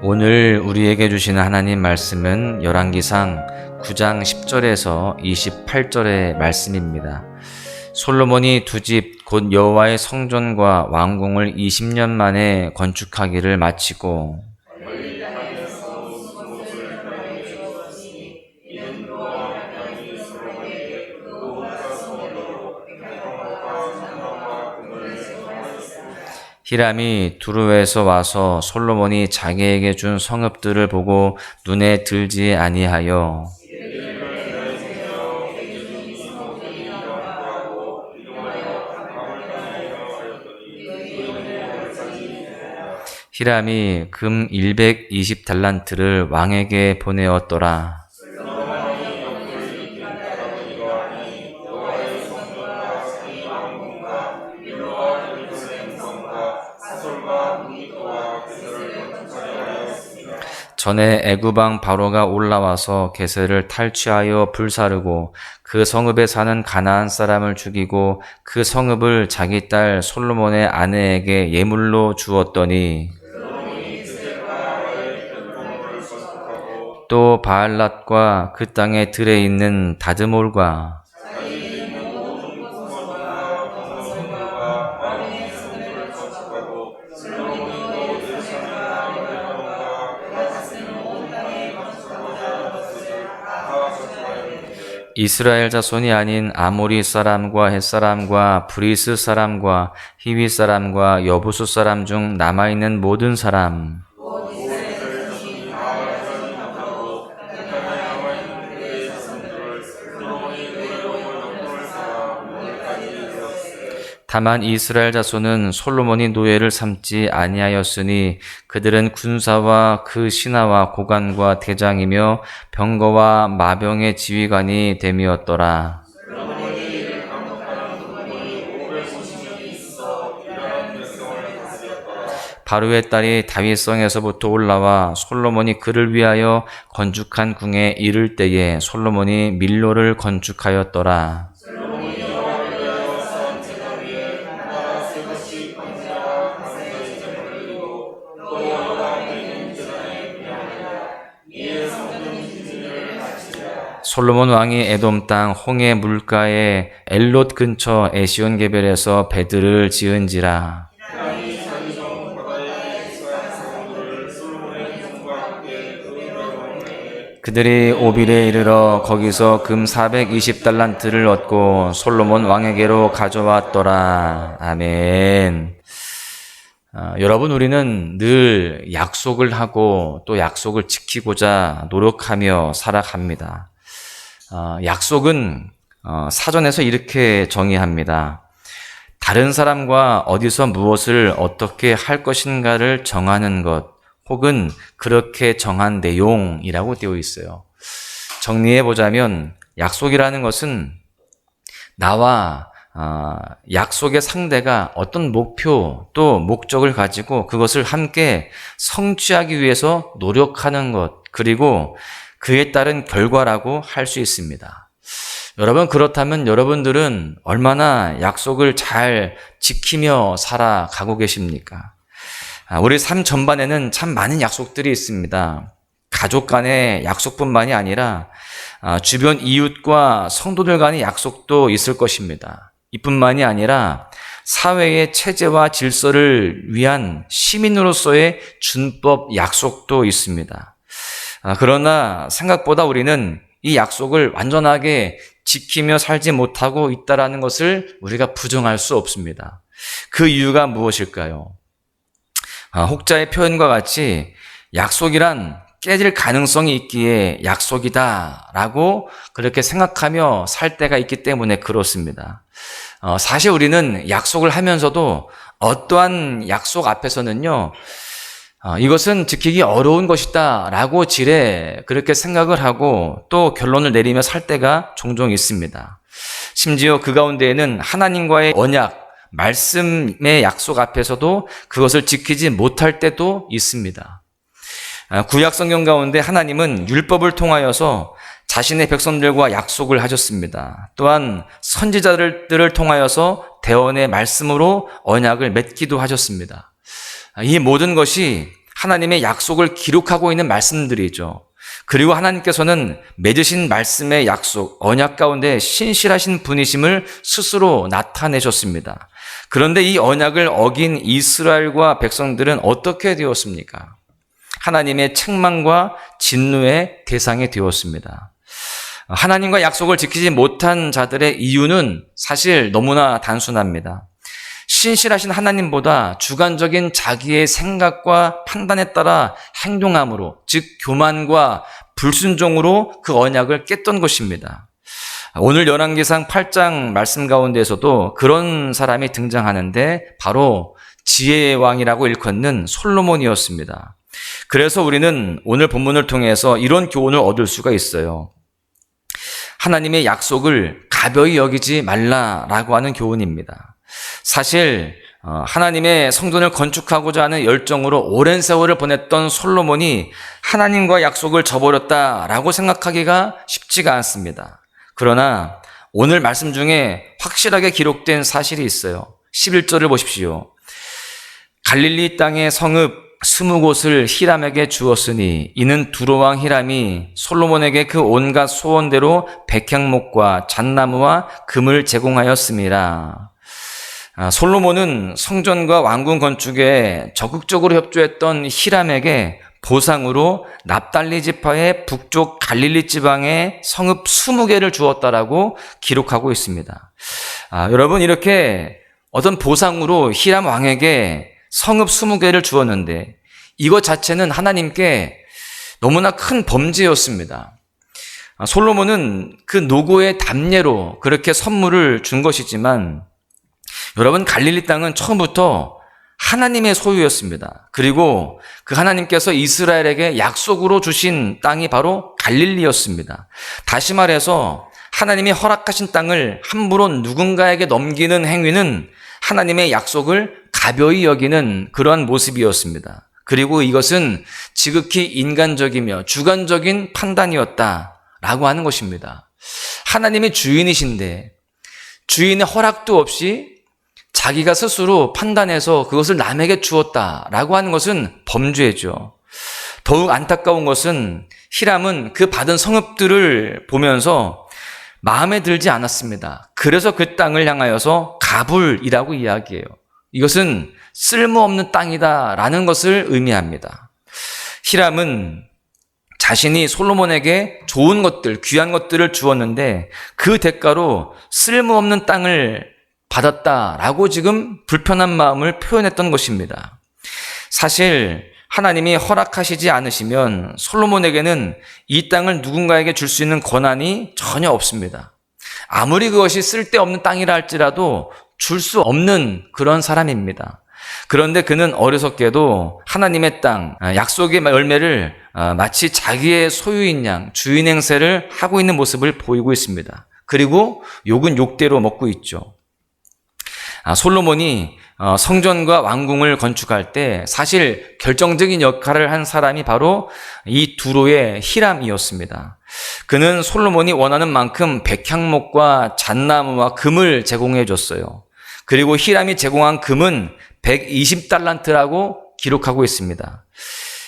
오늘 우리에게 주시는 하나님 말씀은 열왕기상 9장 10절에서 28절의 말씀입니다. 솔로몬이 두 집 곧 여호와의 성전과 왕궁을 20년 만에 건축하기를 마치고 히람이 두루에서 와서 솔로몬이 자기에게 준 성읍들을 보고 눈에 들지 아니하여 히람이 금 120달란트를 왕에게 보내었더라. 전에 애굽왕 바로가 올라와서 게셀을 탈취하여 불사르고 그 성읍에 사는 가나안 사람을 죽이고 그 성읍을 자기 딸 솔로몬의 아내에게 예물로 주었더니 또 바알랏과 그 땅의 들에 있는 다드몰과 이스라엘 자손이 아닌 아모리 사람과 헷 사람과 브리스 사람과 히위 사람과 여부수 사람 중 남아있는 모든 사람 다만 이스라엘 자손은 솔로몬이 노예를 삼지 아니하였으니 그들은 군사와 그 신하와 고관과 대장이며 병거와 마병의 지휘관이 됨이었더라. 바로의 딸이 다윗성에서부터 올라와 솔로몬이 그를 위하여 건축한 궁에 이를 때에 솔로몬이 밀로를 건축하였더라. 솔로몬 왕이 에돔 땅 홍해 물가의 엘롯 근처 에시온게벨에서 배들을 지은지라. 그들이 오빌에 이르러 거기서 금 420달란트를 얻고 솔로몬 왕에게로 가져왔더라. 아멘. 여러분, 우리는 늘 약속을 하고 또 약속을 지키고자 노력하며 살아갑니다. 약속은 사전에서 이렇게 정의합니다. 다른 사람과 어디서 무엇을 어떻게 할 것인가를 정하는 것 혹은 그렇게 정한 내용이라고 되어 있어요. 정리해보자면 약속이라는 것은 나와 약속의 상대가 어떤 목표 또 목적을 가지고 그것을 함께 성취하기 위해서 노력하는 것 그리고 그에 따른 결과라고 할 수 있습니다. 여러분, 그렇다면 여러분들은 얼마나 약속을 잘 지키며 살아가고 계십니까? 우리 삶 전반에는 참 많은 약속들이 있습니다. 가족 간의 약속뿐만이 아니라 주변 이웃과 성도들 간의 약속도 있을 것입니다. 이뿐만이 아니라 사회의 체제와 질서를 위한 시민으로서의 준법 약속도 있습니다. 그러나 생각보다 우리는 이 약속을 완전하게 지키며 살지 못하고 있다는 것을 우리가 부정할 수 없습니다. 그 이유가 무엇일까요? 혹자의 표현과 같이 약속이란 깨질 가능성이 있기에 약속이다라고 그렇게 생각하며 살 때가 있기 때문에 그렇습니다. 사실 우리는 약속을 하면서도 어떠한 약속 앞에서는요, 이것은 지키기 어려운 것이다 라고 그렇게 생각을 하고 또 결론을 내리며 살 때가 종종 있습니다. 심지어 그 가운데에는 하나님과의 언약, 말씀의 약속 앞에서도 그것을 지키지 못할 때도 있습니다. 구약 성경 가운데 하나님은 율법을 통하여서 자신의 백성들과 약속을 하셨습니다. 또한 선지자들을 통하여서 대언의 말씀으로 언약을 맺기도 하셨습니다. 이 모든 것이 하나님의 약속을 기록하고 있는 말씀들이죠. 그리고 하나님께서는 맺으신 말씀의 약속, 언약 가운데 신실하신 분이심을 스스로 나타내셨습니다. 그런데 이 언약을 어긴 이스라엘과 백성들은 어떻게 되었습니까? 하나님의 책망과 진노의 대상이 되었습니다. 하나님과 약속을 지키지 못한 자들의 이유는 사실 너무나 단순합니다. 신실하신 하나님보다 주관적인 자기의 생각과 판단에 따라 행동함으로, 즉 교만과 불순종으로 그 언약을 깼던 것입니다. 오늘 열왕기상 8장 말씀 가운데에서도 그런 사람이 등장하는데 바로 지혜의 왕이라고 일컫는 솔로몬이었습니다. 그래서 우리는 오늘 본문을 통해서 이런 교훈을 얻을 수가 있어요. 하나님의 약속을 가벼이 여기지 말라라고 하는 교훈입니다. 사실 하나님의 성전을 건축하고자 하는 열정으로 오랜 세월을 보냈던 솔로몬이 하나님과 약속을 저버렸다라고 생각하기가 쉽지가 않습니다. 그러나 오늘 말씀 중에 확실하게 기록된 사실이 있어요. 11절을 보십시오. 갈릴리 땅의 성읍 20곳을 히람에게 주었으니 이는 두로왕 히람이 솔로몬에게 그 온갖 소원대로 백향목과 잣나무와 금을 제공하였습니다. 솔로몬은 성전과 왕궁 건축에 적극적으로 협조했던 히람에게 보상으로 납달리 지파의 북쪽 갈릴리 지방의 성읍 20개를 주었다라고 기록하고 있습니다. 여러분, 이렇게 어떤 보상으로 히람 왕에게 성읍 20개를 주었는데 이것 자체는 하나님께 너무나 큰 범죄였습니다. 솔로몬은 그 노고의 답례로 그렇게 선물을 준 것이지만 여러분, 갈릴리 땅은 처음부터 하나님의 소유였습니다. 그리고 그 하나님께서 이스라엘에게 약속으로 주신 땅이 바로 갈릴리였습니다. 다시 말해서 하나님이 허락하신 땅을 함부로 누군가에게 넘기는 행위는 하나님의 약속을 가벼이 여기는 그러한 모습이었습니다. 그리고 이것은 지극히 인간적이며 주관적인 판단이었다라고 하는 것입니다. 하나님이 주인이신데 주인의 허락도 없이 자기가 스스로 판단해서 그것을 남에게 주었다라고 하는 것은 범죄죠. 더욱 안타까운 것은 히람은 그 받은 성읍들을 보면서 마음에 들지 않았습니다. 그래서 그 땅을 향하여서 가불이라고 이야기해요. 이것은 쓸모없는 땅이다라는 것을 의미합니다. 히람은 자신이 솔로몬에게 좋은 것들, 귀한 것들을 주었는데 그 대가로 쓸모없는 땅을 받았다라고 지금 불편한 마음을 표현했던 것입니다. 사실 하나님이 허락하시지 않으시면 솔로몬에게는 이 땅을 누군가에게 줄 수 있는 권한이 전혀 없습니다. 아무리 그것이 쓸데없는 땅이라 할지라도 줄 수 없는 그런 사람입니다. 그런데 그는 어리석게도 하나님의 땅, 약속의 열매를 마치 자기의 소유인 양, 주인 행세를 하고 있는 모습을 보이고 있습니다. 그리고 욕은 욕대로 먹고 있죠. 솔로몬이 성전과 왕궁을 건축할 때 사실 결정적인 역할을 한 사람이 바로 이 두로의 히람이었습니다. 그는 솔로몬이 원하는 만큼 백향목과 잣나무와 금을 제공해 줬어요. 그리고 히람이 제공한 금은 120달란트라고 기록하고 있습니다.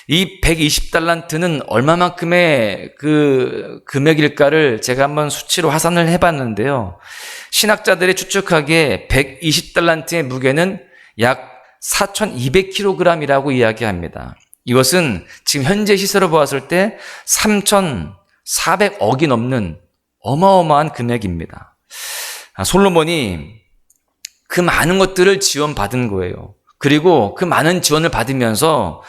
이 120달란트는 얼마만큼의 그 금액일까를 제가 한번 수치로 화산을 해봤는데요. 신학자들이 추측하기에 120달란트의 무게는 약 4,200kg이라고 이야기합니다. 이것은 지금 현재 시세로 보았을 때 3,400억이 넘는 어마어마한 금액입니다. 솔로몬이 그 많은 것들을 지원받은 거예요. 그리고 그 많은 지원을 받으면서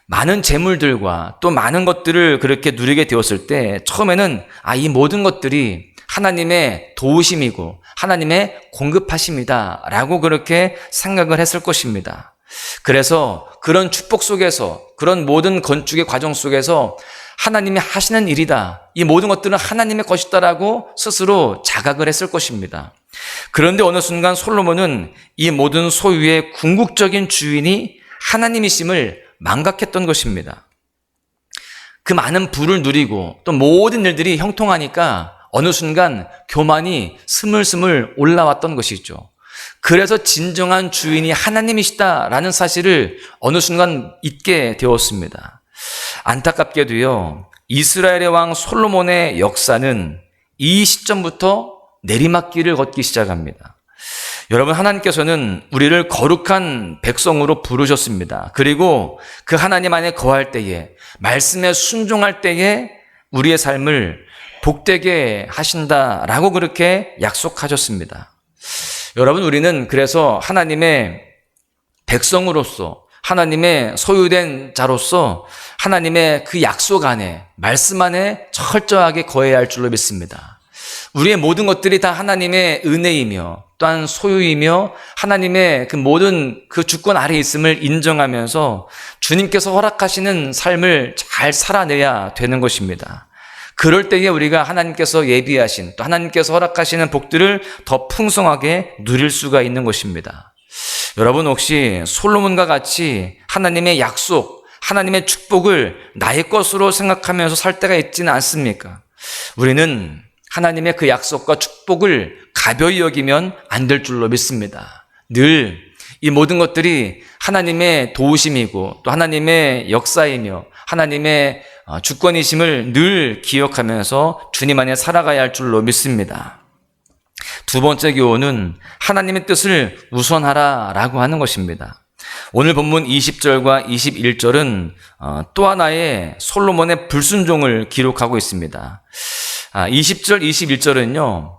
많은 재물들과 또 많은 것들을 그렇게 누리게 되었을 때 처음에는 이 모든 것들이 하나님의 도우심이고 하나님의 공급하심이다 라고 그렇게 생각을 했을 것입니다. 그래서 그런 축복 속에서 그런 모든 건축의 과정 속에서 하나님이 하시는 일이다, 이 모든 것들은 하나님의 것이다라고 스스로 자각을 했을 것입니다. 그런데 어느 순간 솔로몬은 이 모든 소유의 궁극적인 주인이 하나님이심을 망각했던 것입니다. 그 많은 부를 누리고 또 모든 일들이 형통하니까 어느 순간 교만이 스물스물 올라왔던 것이죠. 그래서 진정한 주인이 하나님이시다라는 사실을 어느 순간 잊게 되었습니다. 안타깝게도요, 이스라엘의 왕 솔로몬의 역사는 이 시점부터 내리막길을 걷기 시작합니다. 여러분, 하나님께서는 우리를 거룩한 백성으로 부르셨습니다. 그리고 그 하나님 안에 거할 때에, 말씀에 순종할 때에 우리의 삶을 복되게 하신다라고 그렇게 약속하셨습니다. 여러분, 우리는 그래서 하나님의 백성으로서, 하나님의 소유된 자로서 하나님의 그 약속 안에, 말씀 안에 철저하게 거해야 할 줄로 믿습니다. 우리의 모든 것들이 다 하나님의 은혜이며 또한 소유이며 하나님의 그 모든 그 주권 아래에 있음을 인정하면서 주님께서 허락하시는 삶을 잘 살아내야 되는 것입니다. 그럴 때에 우리가 하나님께서 예비하신, 또 하나님께서 허락하시는 복들을 더 풍성하게 누릴 수가 있는 것입니다. 여러분, 혹시 솔로몬과 같이 하나님의 약속, 하나님의 축복을 나의 것으로 생각하면서 살 때가 있지는 않습니까? 우리는 하나님의 그 약속과 축복을 가벼이 여기면 안 될 줄로 믿습니다. 늘 이 모든 것들이 하나님의 도우심이고 또 하나님의 역사이며 하나님의 주권이심을 늘 기억하면서 주님 안에 살아가야 할 줄로 믿습니다. 두 번째 교훈은 하나님의 뜻을 우선하라라고 하는 것입니다. 오늘 본문 20절과 21절은 또 하나의 솔로몬의 불순종을 기록하고 있습니다. 20절, 21절은요,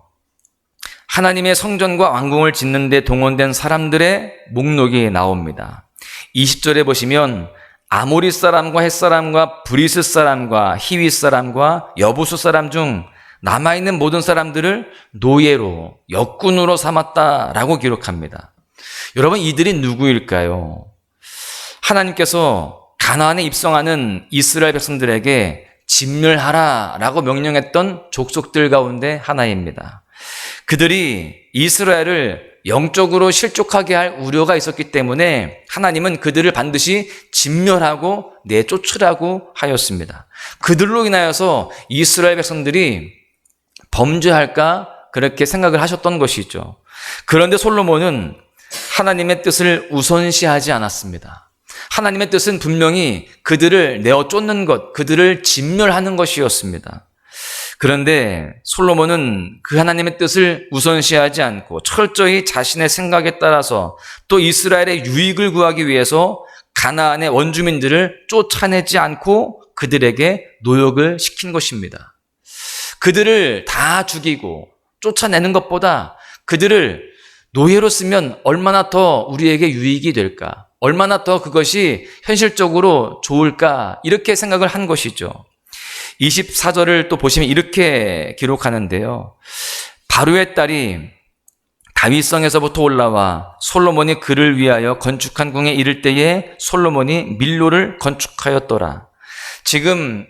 하나님의 성전과 왕궁을 짓는 데 동원된 사람들의 목록이 나옵니다. 20절에 보시면 아모리 사람과 헷 사람과 브리스 사람과 히윗 사람과 여부수 사람 중 남아있는 모든 사람들을 노예로, 역군으로 삼았다라고 기록합니다. 여러분, 이들이 누구일까요? 하나님께서 가나안에 입성하는 이스라엘 백성들에게 진멸하라라고 명령했던 족속들 가운데 하나입니다. 그들이 이스라엘을 영적으로 실족하게 할 우려가 있었기 때문에 하나님은 그들을 반드시 진멸하고 내쫓으라고 하였습니다. 그들로 인하여서 이스라엘 백성들이 범죄할까 그렇게 생각을 하셨던 것이죠. 그런데 솔로몬은 하나님의 뜻을 우선시하지 않았습니다. 하나님의 뜻은 분명히 그들을 내어 쫓는 것, 그들을 진멸하는 것이었습니다. 그런데 솔로몬은 그 하나님의 뜻을 우선시하지 않고 철저히 자신의 생각에 따라서 또 이스라엘의 유익을 구하기 위해서 가나안의 원주민들을 쫓아내지 않고 그들에게 노역을 시킨 것입니다. 그들을 다 죽이고 쫓아내는 것보다 그들을 노예로 쓰면 얼마나 더 우리에게 유익이 될까? 얼마나 더 그것이 현실적으로 좋을까? 이렇게 생각을 한 것이죠. 24절을 또 보시면 이렇게 기록하는데요. 바로의 딸이 다윗성에서부터 올라와 솔로몬이 그를 위하여 건축한 궁에 이를 때에 솔로몬이 밀로를 건축하였더라. 지금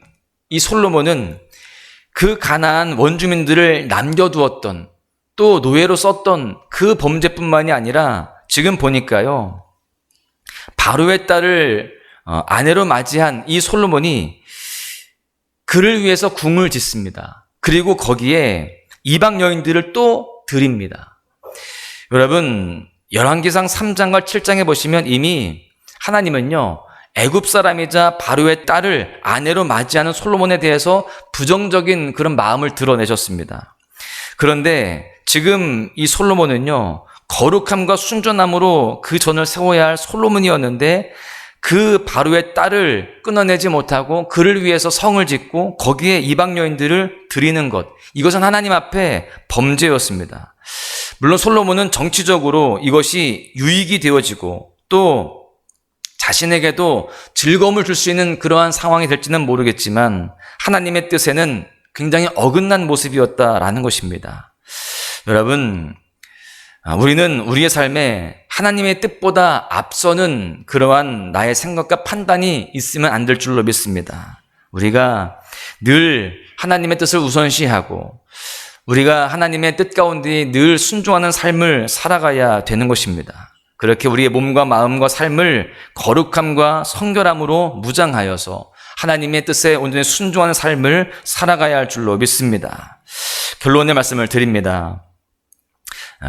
이 솔로몬은 그 가나안 원주민들을 남겨두었던, 또 노예로 썼던 그 범죄뿐만이 아니라 지금 보니까요, 바로의 딸을 아내로 맞이한 이 솔로몬이 그를 위해서 궁을 짓습니다. 그리고 거기에 이방 여인들을 또 드립니다. 여러분, 열왕기상 3장과 7장에 보시면 이미 하나님은요, 애굽 사람이자 바로의 딸을 아내로 맞이하는 솔로몬에 대해서 부정적인 그런 마음을 드러내셨습니다. 그런데 지금 이 솔로몬은요, 거룩함과 순전함으로 그 전을 세워야 할 솔로몬이었는데 그 바로의 딸을 끊어내지 못하고 그를 위해서 성을 짓고 거기에 이방 여인들을 드리는 것, 이것은 하나님 앞에 범죄였습니다. 물론 솔로몬은 정치적으로 이것이 유익이 되어지고 또 자신에게도 즐거움을 줄 수 있는 그러한 상황이 될지는 모르겠지만 하나님의 뜻에는 굉장히 어긋난 모습이었다라는 것입니다. 여러분, 우리는 우리의 삶에 하나님의 뜻보다 앞서는 그러한 나의 생각과 판단이 있으면 안 될 줄로 믿습니다. 우리가 늘 하나님의 뜻을 우선시하고 우리가 하나님의 뜻 가운데 늘 순종하는 삶을 살아가야 되는 것입니다. 그렇게 우리의 몸과 마음과 삶을 거룩함과 성결함으로 무장하여서 하나님의 뜻에 온전히 순종하는 삶을 살아가야 할 줄로 믿습니다. 결론의 말씀을 드립니다.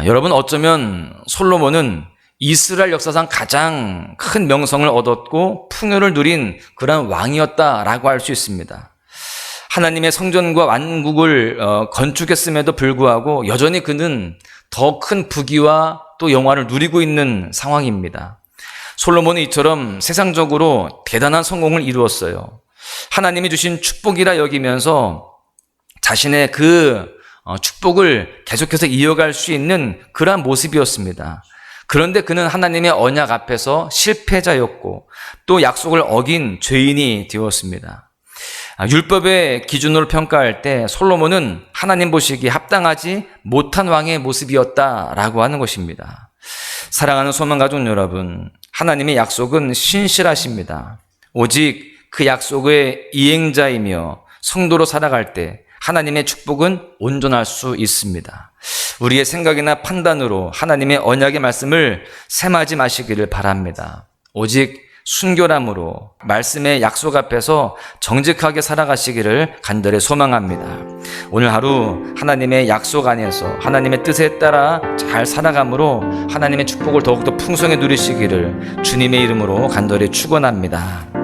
여러분, 어쩌면 솔로몬은 이스라엘 역사상 가장 큰 명성을 얻었고 풍요를 누린 그런 왕이었다라고 할 수 있습니다. 하나님의 성전과 왕국을 건축했음에도 불구하고 여전히 그는 더 큰 부귀와 또 영화를 누리고 있는 상황입니다. 솔로몬은 이처럼 세상적으로 대단한 성공을 이루었어요. 하나님이 주신 축복이라 여기면서 자신의 그 축복을 계속해서 이어갈 수 있는 그러한 모습이었습니다. 그런데 그는 하나님의 언약 앞에서 실패자였고 또 약속을 어긴 죄인이 되었습니다. 율법의 기준으로 평가할 때 솔로몬은 하나님 보시기에 합당하지 못한 왕의 모습이었다라고 하는 것입니다. 사랑하는 소망가족 여러분, 하나님의 약속은 신실하십니다. 오직 그 약속의 이행자이며 성도로 살아갈 때 하나님의 축복은 온전할 수 있습니다. 우리의 생각이나 판단으로 하나님의 언약의 말씀을 셈하지 마시기를 바랍니다. 오직 순결함으로 말씀의 약속 앞에서 정직하게 살아가시기를 간절히 소망합니다. 오늘 하루 하나님의 약속 안에서 하나님의 뜻에 따라 잘 살아감으로 하나님의 축복을 더욱더 풍성히 누리시기를 주님의 이름으로 간절히 축원합니다.